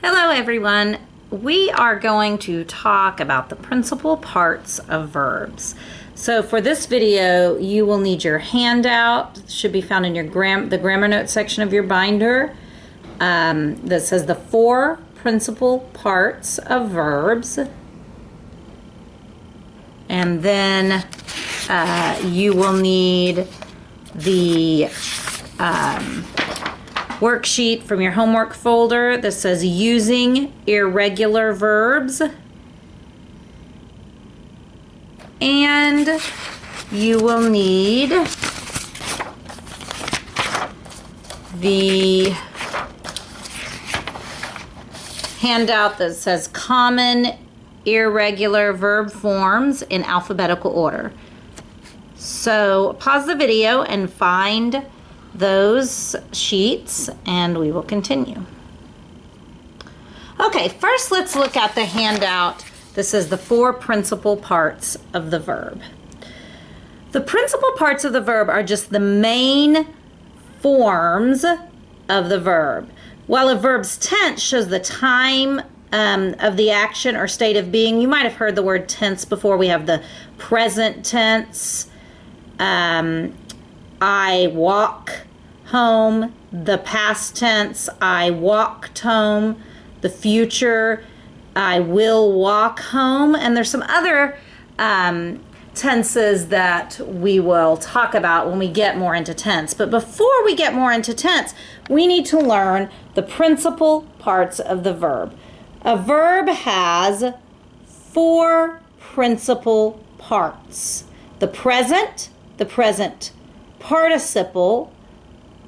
Hello everyone. We are going to talk about the principal parts of verbs. So for this video, you will need your handout. It should be found in your the grammar note section of your binder that says the 4 principal parts of verbs. And then you will need the worksheet from your homework folder that says using irregular verbs. And you will need the handout that says common irregular verb forms in alphabetical order. So pause the video and find those sheets and we will continue. Okay, first let's look at the handout. This is the 4 principal parts of the verb. The principal parts of the verb are just the main forms of the verb. While a verb's tense shows the time of the action or state of being, you might have heard the word tense before. We have the present tense, I walk home, the past tense, I walked home, the future, I will walk home, and there's some other tenses that we will talk about when we get more into tense. But before we get more into tense, we need to learn the principal parts of the verb. A verb has 4 principal parts: the present participle,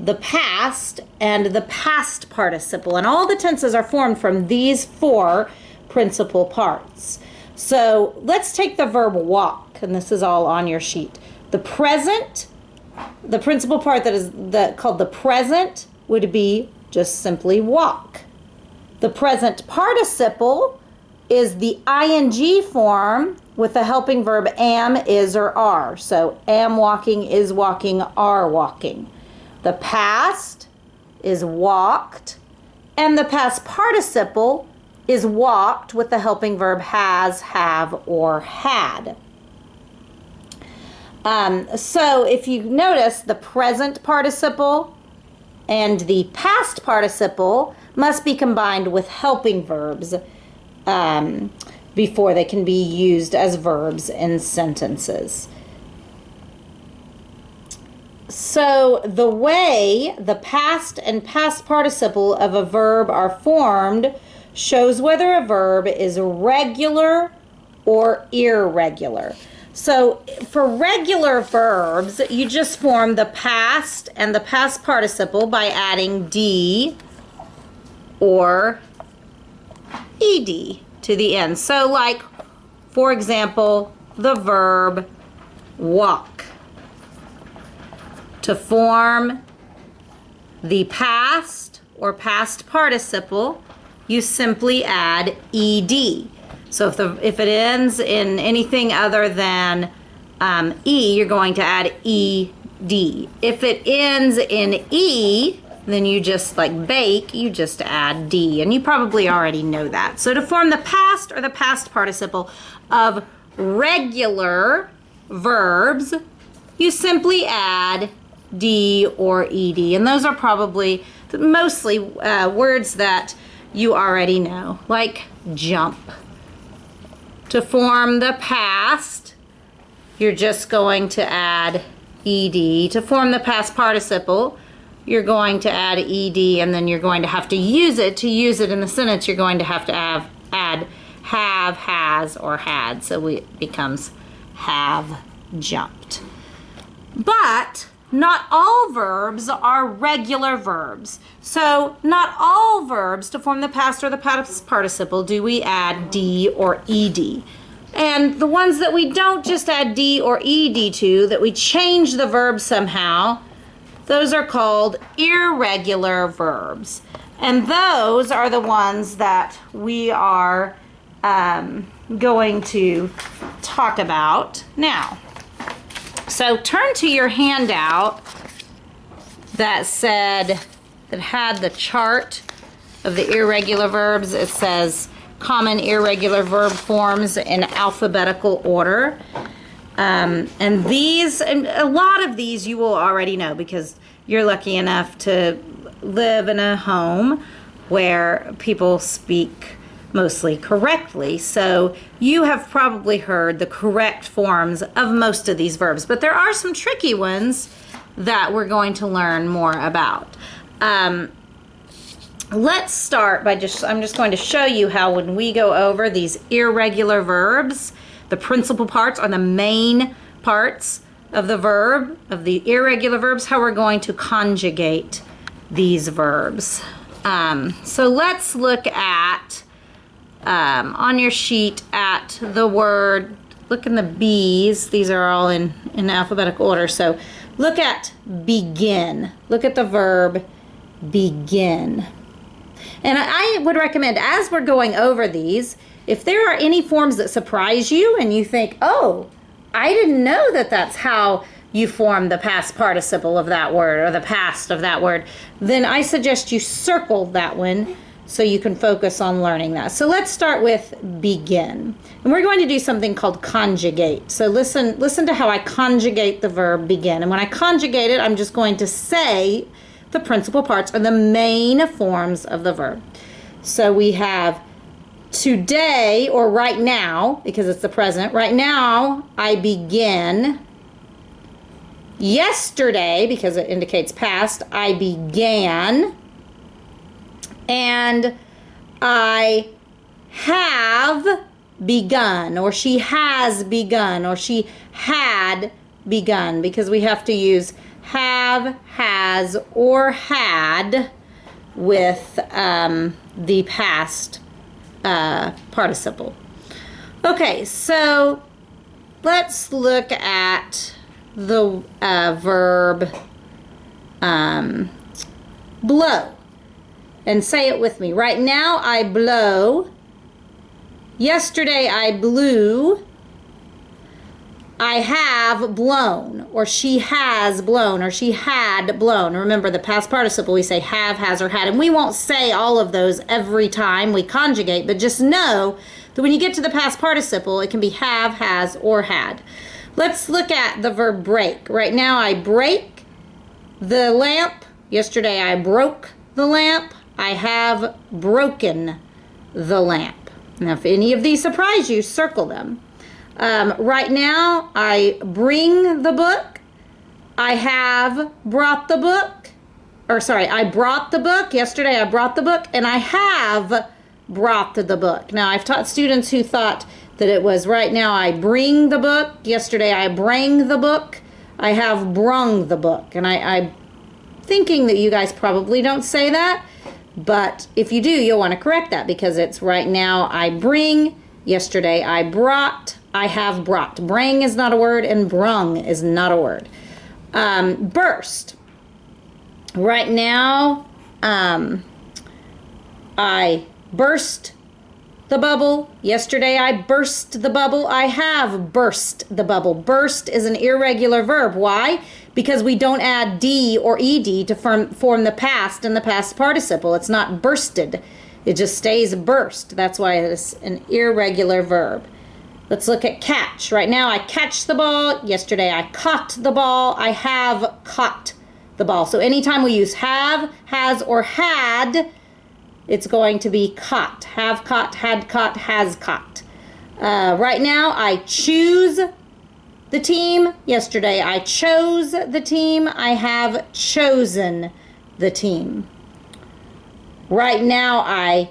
the past, and the past participle. And all the tenses are formed from these 4 principal parts. So let's take the verb walk, and this is all on your sheet. The present, the principal part that is called the present would be just simply walk. The present participle is the ing form with the helping verb am, is, or are. So am walking, is walking, are walking. The past is walked, and the past participle is walked with the helping verb has, have, or had. So if you notice, the present participle and the past participle must be combined with helping verbs before they can be used as verbs in sentences. So the way the past and past participle of a verb are formed shows whether a verb is regular or irregular. So for regular verbs, you just form the past and the past participle by adding D or ED to the end. So like, for example, the verb walk. To form the past or past participle, you simply add ED. So if it ends in anything other than E, you're going to add ED. If it ends in E, then you just, like bake, you just add D, and you probably already know that. So to form the past or the past participle of regular verbs, you simply add D or ED, and those are probably mostly words that you already know, like jump. To form the past, you're just going to add ED. To form the past participle, you're going to add ED, and then you're going to have to use it. To use it in the sentence, you're going to have to add have, has, or had. So it becomes have jumped. But not all verbs are regular verbs. So not all verbs to form the past or the past participle do we add D or ED. And the ones that we don't just add D or ED to, that we change the verb somehow, those are called irregular verbs. And those are the ones that we are going to talk about now. So turn to your handout that had the chart of the irregular verbs. It says common irregular verb forms in alphabetical order. And a lot of these you will already know because you're lucky enough to live in a home where people speak mostly correctly. So you have probably heard the correct forms of most of these verbs, but there are some tricky ones that we're going to learn more about. Let's start by I'm just going to show you how when we go over these irregular verbs, the principal parts are the main parts of the verb, of the irregular verbs, how we're going to conjugate these verbs. So let's look at, on your sheet, at the word, look in the B's. These are all in alphabetical order. So look at begin. Look at the verb begin. And I would recommend, as we're going over these, if there are any forms that surprise you and you think, oh, I didn't know that that's how you form the past participle of that word or the past of that word, then I suggest you circle that one so you can focus on learning that. So let's start with begin. And we're going to do something called conjugate. So listen to how I conjugate the verb begin. And when I conjugate it, I'm just going to say the principal parts are the main forms of the verb. So we have today, or right now, because it's the present. Right now, I begin. Yesterday, because it indicates past, I began. And I have begun, or she has begun, or she had begun, because we have to use have, has, or had with the past participle. Okay, so let's look at the verb blow and say it with me. Right now I blow. Yesterday I blew. I have blown, or she has blown, or she had blown. Remember, the past participle, we say have, has, or had. And we won't say all of those every time we conjugate, but just know that when you get to the past participle, it can be have, has, or had. Let's look at the verb break. Right now, I break the lamp. Yesterday, I broke the lamp. I have broken the lamp. Now, if any of these surprise you, circle them. Right now, I bring the book. I have brought the book. Or sorry, I brought the book. Yesterday, I brought the book, and I have brought the book. Now, I've taught students who thought that it was right now, I bring the book. Yesterday, I brang the book. I have brung the book. And I'm thinking that you guys probably don't say that, but if you do, you'll want to correct that because it's right now, I bring. Yesterday, I brought. I have brought. Brang is not a word, and brung is not a word. Burst. Right now, I burst the bubble. Yesterday, I burst the bubble. I have burst the bubble. Burst is an irregular verb. Why? Because we don't add D or ED to form the past and the past participle. It's not bursted. It just stays burst. That's why it's an irregular verb. Let's look at catch. Right now, I catch the ball. Yesterday, I caught the ball. I have caught the ball. So anytime we use have, has, or had, it's going to be caught. Have caught, had caught, has caught. Right now, I choose the team. Yesterday, I chose the team. I have chosen the team. Right now, I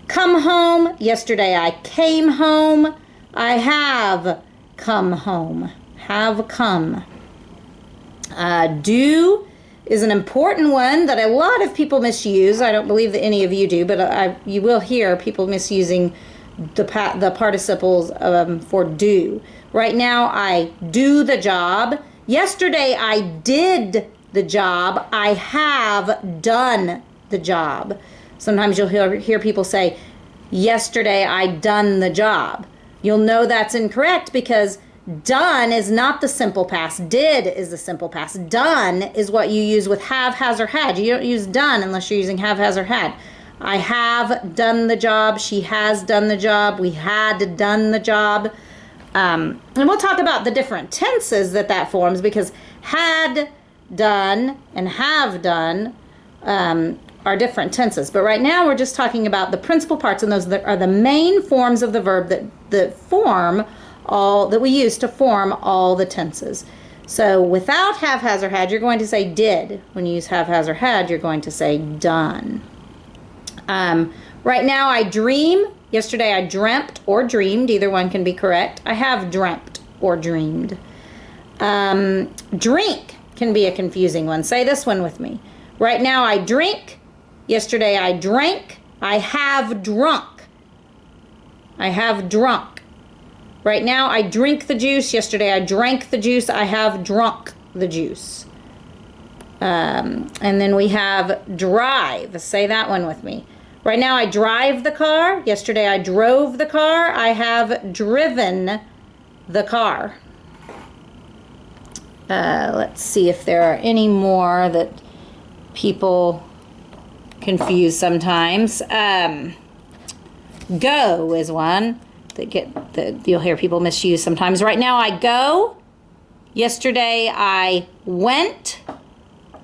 come home. Yesterday, I came home. I have come home. Have come. Do is an important one that a lot of people misuse. I don't believe that any of you do, but you will hear people misusing the participles for do. Right now, I do the job. Yesterday, I did the job. I have done the job. Sometimes you'll hear people say, yesterday I done the job. You'll know that's incorrect because Done is not the simple past. Did is the simple past. Done is what you use with have, has, or had. You don't use done unless you're using have, has, or had. I have done the job. She has done the job. We had done the job. And we'll talk about the different tenses that forms, because had done and have done are different tenses. But right now we're just talking about the principal parts, and those are the main forms of the verb that we use to form all the tenses. So without have, has, or had, you're going to say did. When you use have, has, or had, you're going to say done. Right now I dream. Yesterday I dreamt or dreamed. Either one can be correct. I have dreamt or dreamed. Drink can be a confusing one. Say this one with me. Right now I drink. Yesterday I drank. I have drunk. I have drunk. Right now I drink the juice. Yesterday I drank the juice. I have drunk the juice. And then we have drive. Say that one with me. Right now I drive the car. Yesterday I drove the car. I have driven the car. Let's see if there are any more that people confuse sometimes. Go is one that you'll hear people misuse sometimes. Right now I go. Yesterday I went.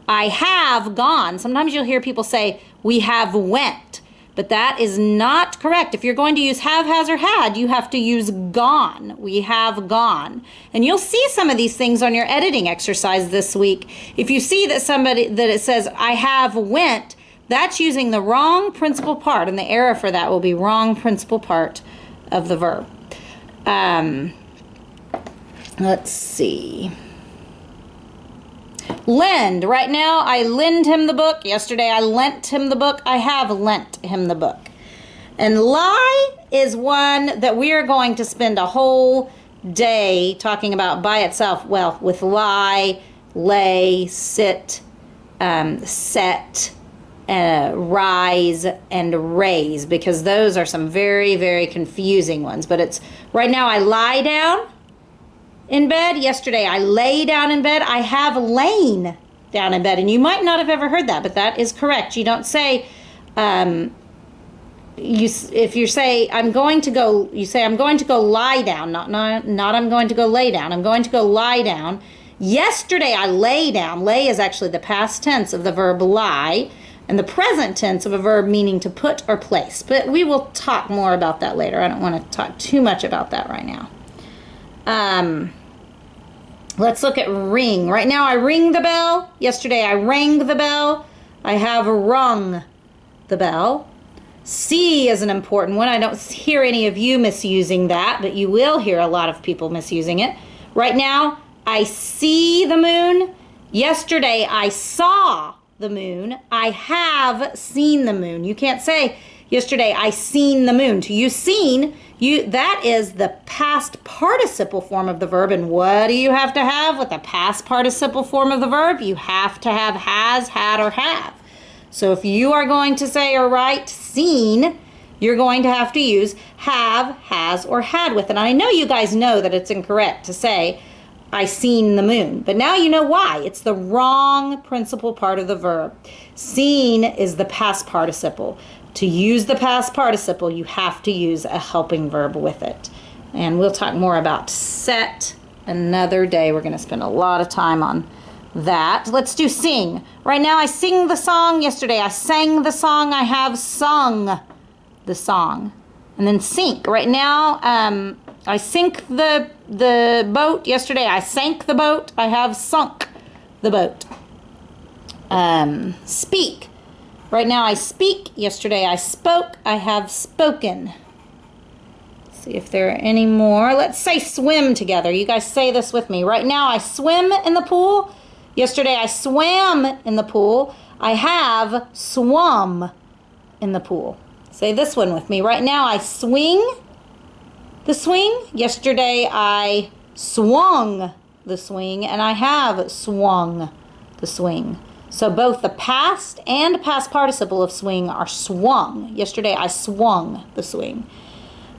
I have gone. Sometimes you'll hear people say we have went, but that is not correct. If you're going to use have, has, or had, you have to use gone. We have gone. And you'll see some of these things on your editing exercise this week. If you see that it says I have went, that's using the wrong principal part, and the error for that will be wrong principal part of the verb. Let's see. Lend. Right now, I lend him the book. Yesterday, I lent him the book. I have lent him the book. And lie is one that we are going to spend a whole day talking about by itself. Well, with lie, lay, sit, set, rise, and raise, because those are some very, very confusing ones. But it's right now I lie down in bed. Yesterday I lay down in bed. I have lain down in bed. And you might not have ever heard that, but that is correct. You don't say, if you say I'm going to go, you say I'm going to go lie down, not I'm going to go lay down. I'm going to go lie down. Yesterday I lay down. Lay is actually the past tense of the verb lie, and the present tense of a verb meaning to put or place. But we will talk more about that later. I don't want to talk too much about that right now. Let's look at ring. Right now I ring the bell. Yesterday I rang the bell. I have rung the bell. See is an important one. I don't hear any of you misusing that, but you will hear a lot of people misusing it. Right now I see the moon. Yesterday I saw the moon. I have seen the moon. You can't say yesterday I seen the moon. To use seen, that is the past participle form of the verb. And what do you have to have with the past participle form of the verb? You have to have has, had, or have. So if you are going to say or write seen, you're going to have to use have, has, or had with it. And I know you guys know that it's incorrect to say I seen the moon, but now you know why. It's the wrong principal part of the verb. Seen is the past participle. To use the past participle, you have to use a helping verb with it. And we'll talk more about set another day. We're going to spend a lot of time on that. Let's do sing. Right now I sing the song. Yesterday I sang the song. I have sung the song. And then sink. Right now I sink the boat. Yesterday I sank the boat. I have sunk the boat. Speak. Right now I speak. Yesterday I spoke. I have spoken. Let's see if there are any more. Let's say swim together. You guys say this with me. Right now I swim in the pool. Yesterday I swam in the pool. I have swum in the pool. Say this one with me. Right now I swing the swing. Yesterday I swung the swing, and I have swung the swing. So both the past and past participle of swing are swung. Yesterday I swung the swing.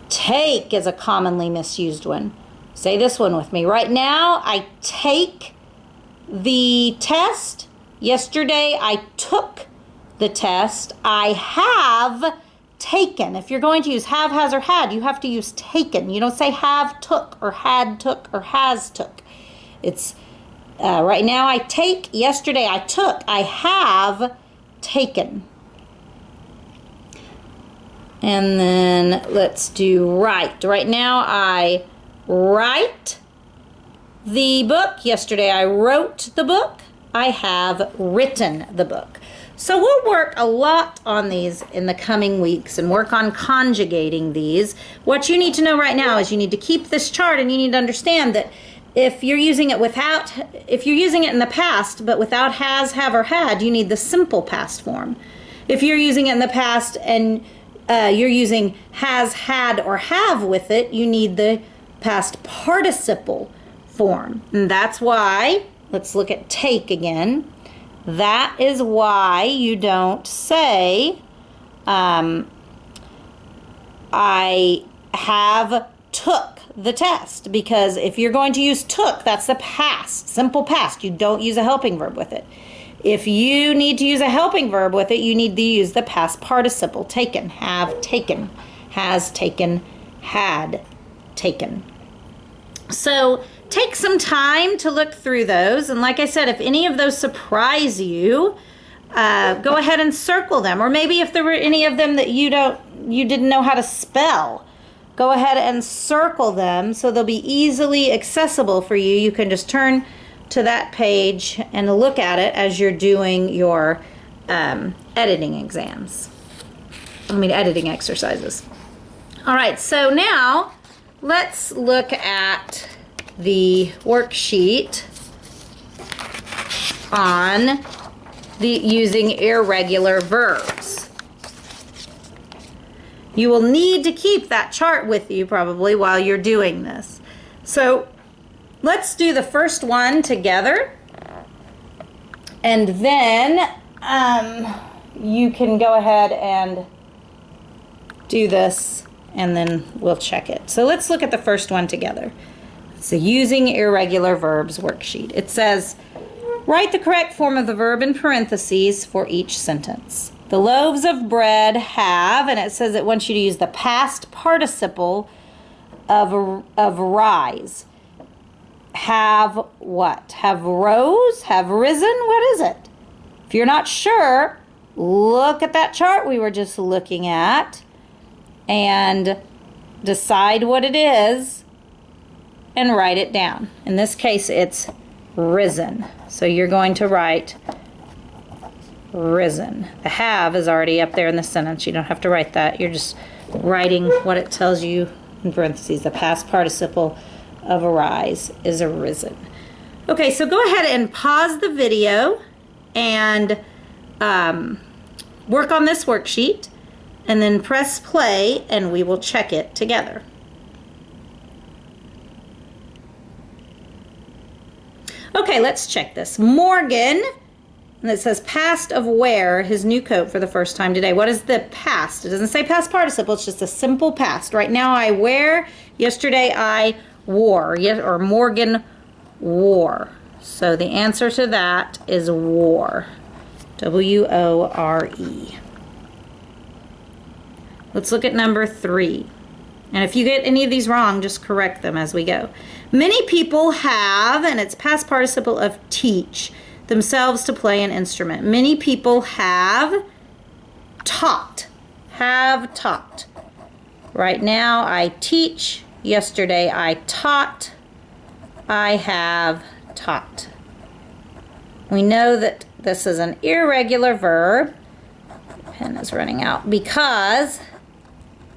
Take is a commonly misused one. Say this one with me. Right now, I take the test. Yesterday, I took the test. I have taken. If you're going to use have, has, or had, you have to use taken. You don't say have took or had took or has took. It's right now I take, yesterday I took, I have taken. And then let's do write. Right now I write the book. Yesterday I wrote the book. I have written the book. So we'll work a lot on these in the coming weeks and work on conjugating these. What you need to know right now is you need to keep this chart, and you need to understand that if you're using it if you're using it in the past but without has, have, or had, you need the simple past form. If you're using it in the past and you're using has, had, or have with it, you need the past participle form. And that's why, let's look at take again. That is why you don't say, I have took the test, because if you're going to use took, that's the past, simple past. You don't use a helping verb with it. If you need to use a helping verb with it, you need to use the past participle, taken, have taken, has taken, had taken. So take some time to look through those, and like I said, if any of those surprise you, go ahead and circle them. Or maybe if there were any of them that you didn't know how to spell, go ahead and circle them so they'll be easily accessible for you. You can just turn to that page and look at it as you're doing your editing exercises. All right, so now let's look at the worksheet on using irregular verbs. You will need to keep that chart with you probably while you're doing this. So let's do the first one together, and then you can go ahead and do this, and then we'll check it. So let's look at the first one together. It's the Using Irregular Verbs worksheet. It says, write the correct form of the verb in parentheses for each sentence. The loaves of bread have, and it says it wants you to use the past participle of rise. Have what? Have rose? Have risen? What is it? If you're not sure, look at that chart we were just looking at and decide what it is and write it down. In this case, it's risen. So you're going to write risen. The have is already up there in the sentence. You don't have to write that. You're just writing what it tells you in parentheses. The past participle of arise is arisen. Okay, so go ahead and pause the video and work on this worksheet, and then press play and we will check it together. Okay, let's check this. Morgan, and it says past of wear his new coat for the first time today. What is the past? It doesn't say past participle, it's just a simple past. Right now I wear, yesterday I wore, or Morgan wore. So the answer to that is wore. W-O-R-E. Let's look at number 3. And if you get any of these wrong, just correct them as we go. Many people have, and it's past participle of teach, themselves to play an instrument. Many people have taught. Have taught. Right now I teach. Yesterday I taught. I have taught. We know that this is an irregular verb. The pen is running out because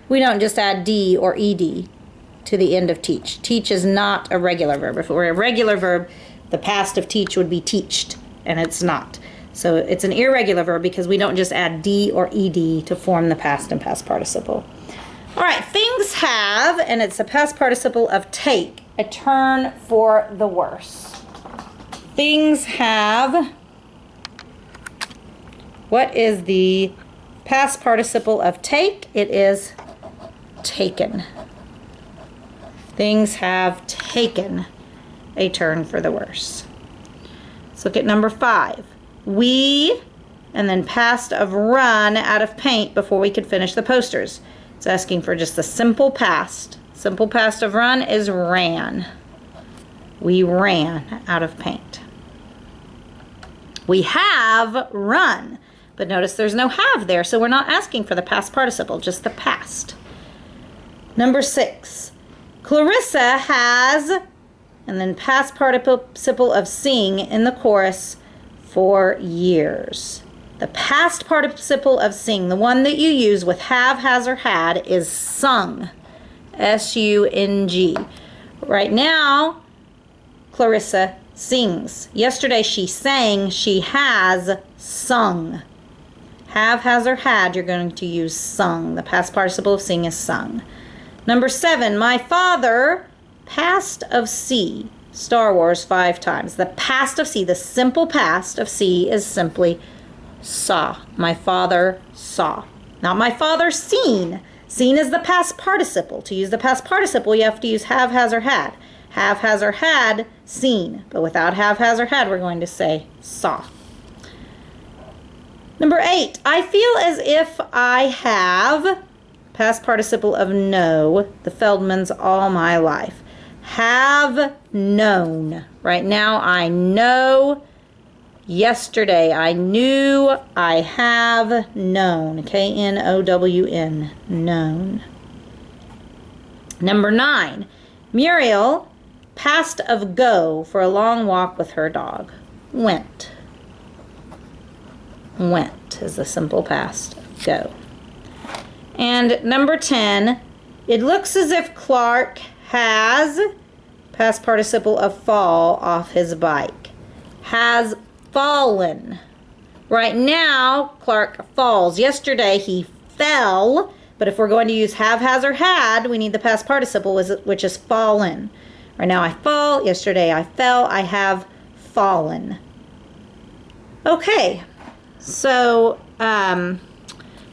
we don't just add D or ED to the end of teach. Teach is not a regular verb. If it were a regular verb, the past of teach would be teached, and it's not. So it's an irregular verb because we don't just add D or ED to form the past and past participle. All right, things have, and it's a past participle of take, a turn for the worse. Things have, what is the past participle of take? It is taken. Things have taken a turn for the worse. Let's look at number 5. We, and then past of run out of paint before we could finish the posters. It's asking for just the simple past. Simple past of run is ran. We ran out of paint. We have run, but notice there's no have there, so we're not asking for the past participle, just the past. Number 6, Clarissa has, and then past participle of sing in the chorus for years. The past participle of sing, the one that you use with have, has, or had, is sung. S-U-N-G. Right now, Clarissa sings. Yesterday she sang, she has sung. Have, has, or had, you're going to use sung. The past participle of sing is sung. Number 7, my father, past of see. Star Wars 5 times. The past of see, the simple past of see is simply saw. My father saw. Not my father seen. Seen is the past participle. To use the past participle, you have to use have, has, or had. Have, has, or had, seen. But without have, has, or had, we're going to say saw. Number 8, I feel as if I have, past participle of know, the Feldmans all my life. Have known. Right now, I know. Yesterday, I knew. I have known. K-N-O-W-N. Known. Number 9, Muriel, past of go for a long walk with her dog. Went. Went is the simple past of go. And number 10, it looks as if Clark has, past participle of fall, off his bike. Has fallen. Right now, Clark falls. Yesterday, he fell, but if we're going to use have, has, or had, we need the past participle, which is fallen. Right now, I fall. Yesterday, I fell. I have fallen. Okay, so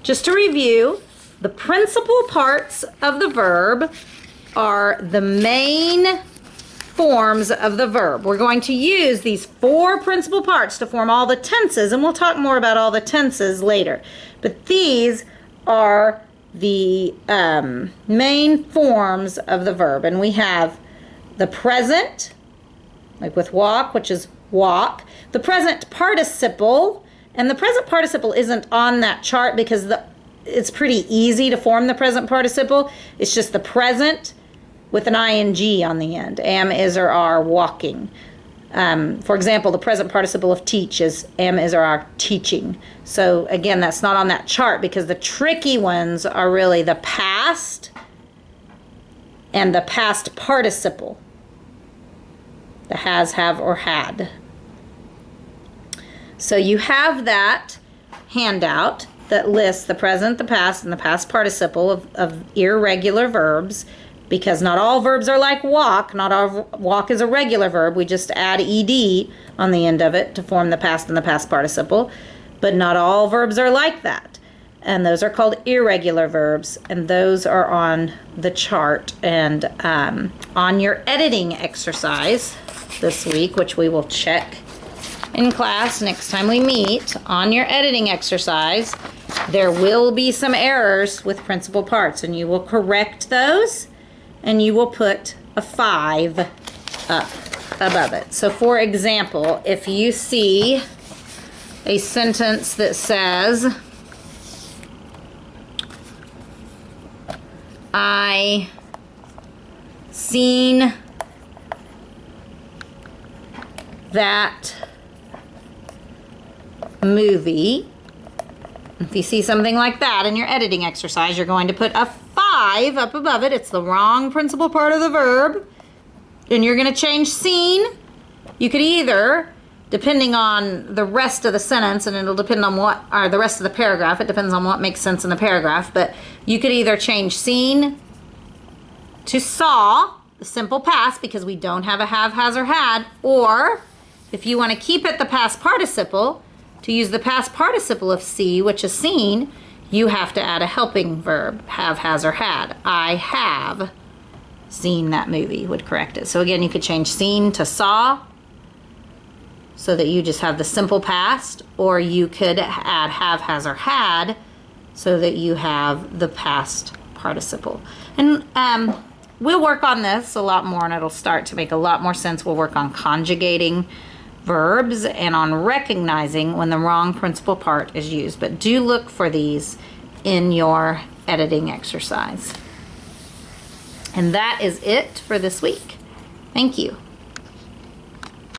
just to review, the principal parts of the verb are the main forms of the verb. We're going to use these 4 principal parts to form all the tenses, and we'll talk more about all the tenses later. But these are the main forms of the verb. And we have the present, like with walk, which is walk. The present participle, and the present participle isn't on that chart because it's pretty easy to form the present participle. It's just the present with an ing on the end. Am, is, or are walking. For example, the present participle of teach is am, is, or are teaching. So again, that's not on that chart because the tricky ones are really the past and the past participle. The has, have, or had. So you have that handout that lists the present, the past, and the past participle of irregular verbs, because not all verbs are like walk. Not all walk is a regular verb. We just add ed on the end of it to form the past and the past participle. But not all verbs are like that. And those are called irregular verbs, and those are on the chart. And on your editing exercise this week, which we will check in class next time we meet, on your editing exercise, there will be some errors with principal parts, and you will correct those, and you will put a 5 up above it. So for example, if you see a sentence that says, I seen that movie. If you see something like that in your editing exercise, you're going to put a 5 up above it. It's the wrong principal part of the verb. And you're going to change seen. You could either, depending on the rest of the sentence, and it'll depend on what, or the rest of the paragraph, it depends on what makes sense in the paragraph, but you could either change seen to saw, the simple past, because we don't have a have, has, or had, or if you want to keep it the past participle, to use the past participle of see, which is seen, you have to add a helping verb, have, has, or had. I have seen that movie would correct it. So again, you could change seen to saw so that you just have the simple past, or you could add have, has, or had so that you have the past participle. And we'll work on this a lot more, and it'll start to make a lot more sense. We'll work on conjugating verbs and on recognizing when the wrong principal part is used. But do look for these in your editing exercise. And that is it for this week. Thank you.